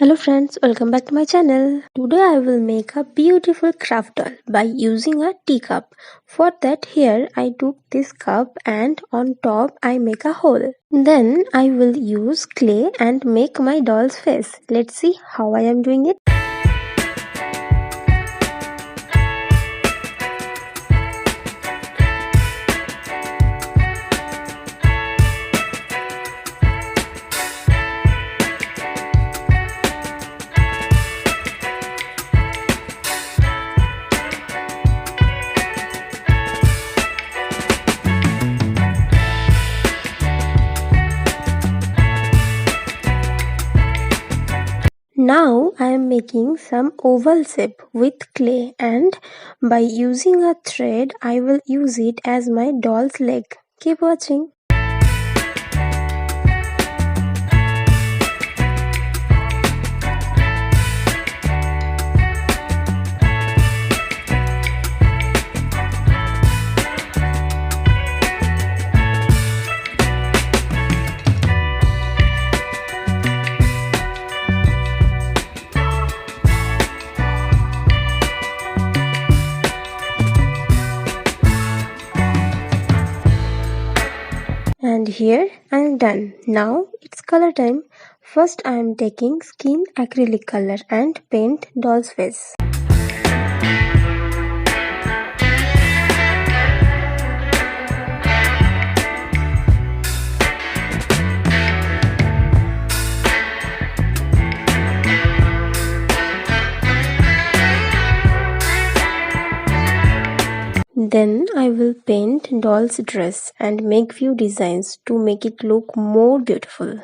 Hello friends, welcome back to my channel. Today I will make a beautiful craft doll by using a teacup. For that here I took this cup and on top I make a hole. Then I will use clay and make my doll's face. Let's see how I am doing it. Now I am making some oval shape with clay and by using a thread I will use it as my doll's leg. Keep watching. And here I am done. Now it's color time. First I am taking skin acrylic color and paint doll's face. Then I will paint doll's dress and make few designs to make it look more beautiful.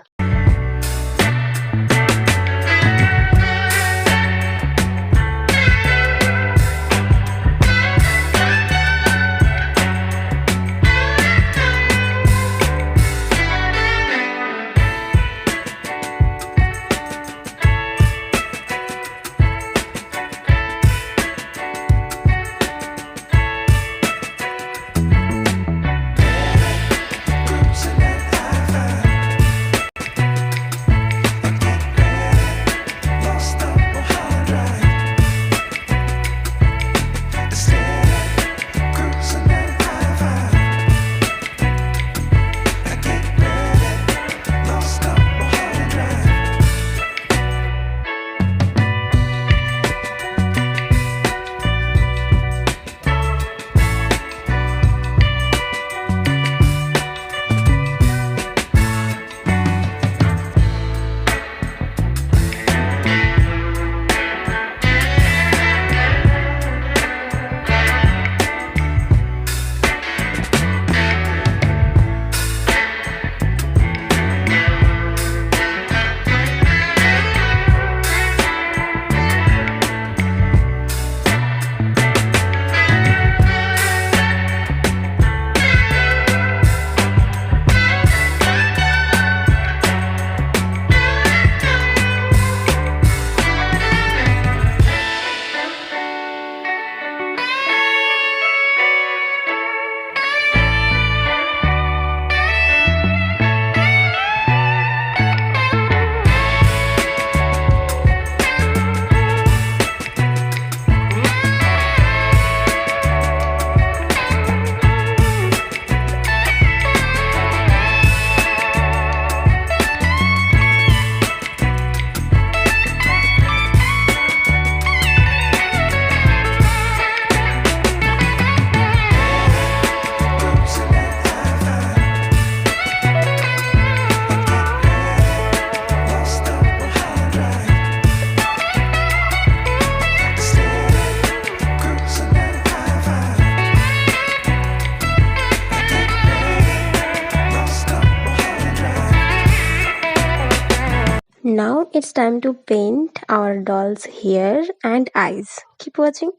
Now it's time to paint our doll's hair and eyes. Keep watching.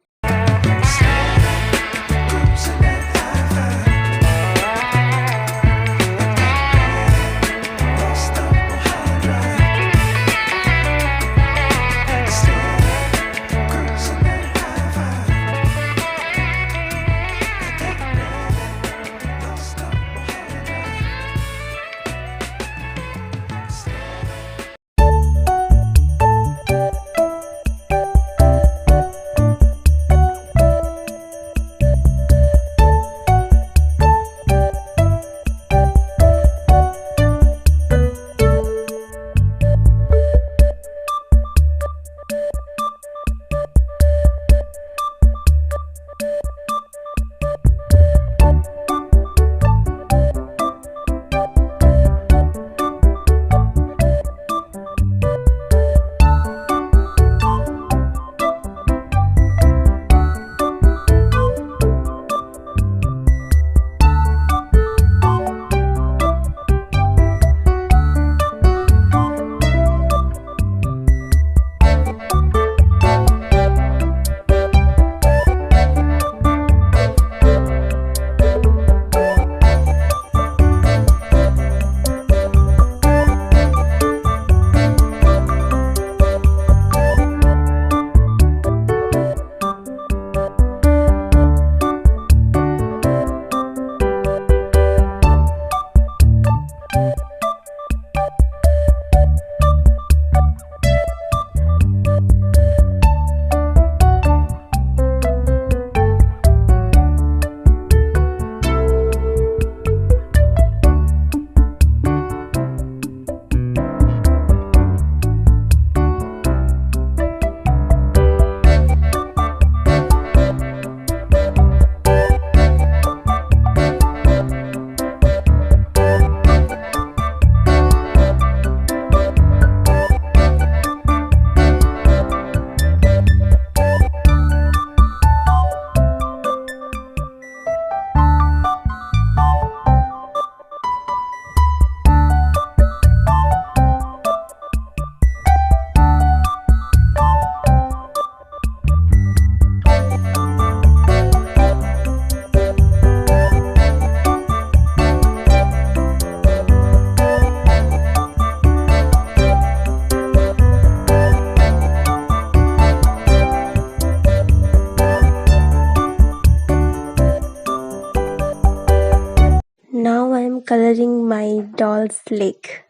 coloring my doll's leg.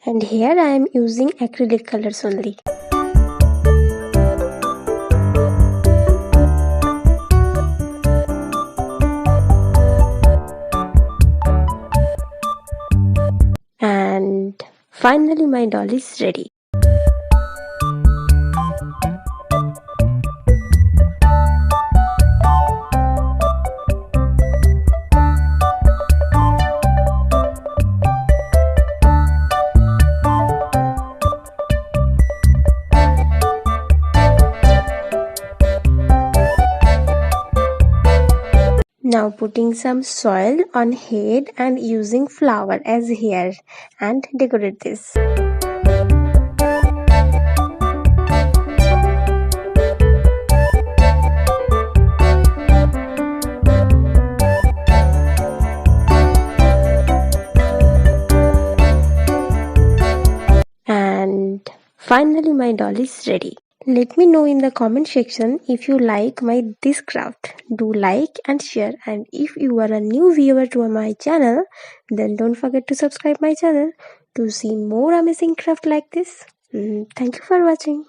And here I am using acrylic colors only. And finally my doll is ready. Now putting some soil on head and using flower as hair and decorate this. And finally my doll is ready. Let me know in the comment section if you like this craft. Do like and share, and if you are a new viewer to my channel, then don't forget to subscribe my channel to see more amazing craft like this. Thank you for watching.